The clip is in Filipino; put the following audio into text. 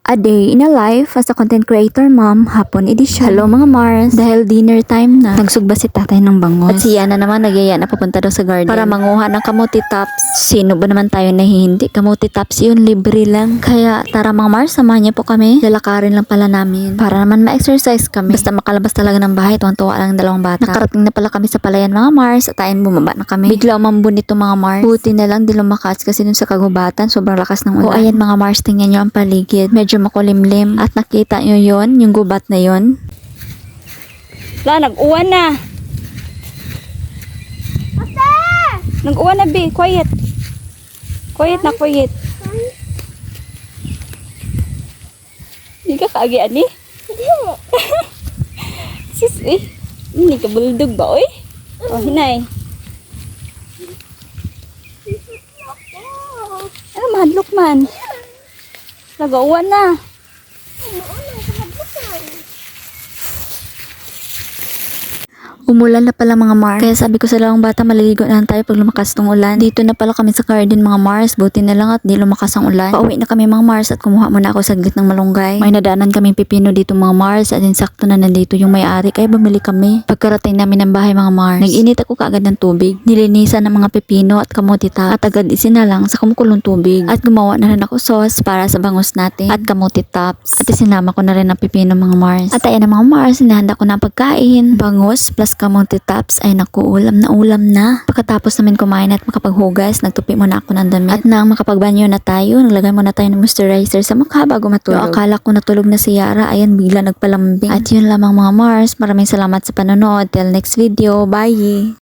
A day in a life as a content creator mom, hapon edition. Hello mga Mars, dahil dinner time na, nagsugba si tatay ng bangos. At si Yana naman nagyaya na pupunta daw sa garden para manguha ng kamuti tops. Sino ba naman tayo na hindi? Kamuti tops yun, libre lang. Kaya tara mga Mars, samahan niyo po kami. Lalakarin lang pala namin para naman ma-exercise kami. Basta makalabas talaga ng bahay, tuwang-tuwa lang dalawang bata. Nakarating na pala kami sa palayan mga Mars at ayon bumaba na kami. Bigla umambun ito mga Mars. Buti na lang di lumakas kasi dun sa kagubatan sobrang lakas ng ulan. O ayan mga Mars, tingnan niyo ang paligid. Medyo makulimlim at nakita nyo yon, yung gubat na yon. La, nag-uwan na. Nag-uwan na, be. Quiet. Quiet na, quiet. Hindi ka kaagian eh. Sis, eh. Hindi ka buldog ba, oy? Oh, hinay. Ano, mahadlok man. Nag-uwan na. Umulan na pala mga Mars. Kaya sabi ko sa dalawang bata, maliligo na lang tayo pag lumakas tong ulan. Dito na pala kami sa garden mga Mars. Buti na lang at di lumakas ang ulan. Pauwi na kami mga Mars at kumuha muna ako saglit ng malunggay. May nadaanan kaming pipino dito mga Mars at insakto na nandito yung may-ari kaya bumili kami. Pagkarating namin ng bahay mga Mars, nag-init ako kaagad ng tubig. Nilinisan ng mga pipino at kamutita at agad isinalang sa kumukulong tubig. At gumawa na rin ako sauce para sa bangus natin at kamuti tops. At isinama ko na rin ang pipino mga Mars. At ayan na mga Mars, sinahanda ko na ang pagkain. Bangus plus kamuti tops ay naku, ulam na. Pagkatapos namin kumain at makapaghugas, nagtupi muna ako ng damit. At nang makapagbanyo na tayo, naglagay muna tayo ng moisturizer sa mukha bago matulog. Yung akala ko natulog na si Yara, ayan bigla nagpalambing. At yun lamang mga Mars, maraming salamat sa panonood. Till next video, bye!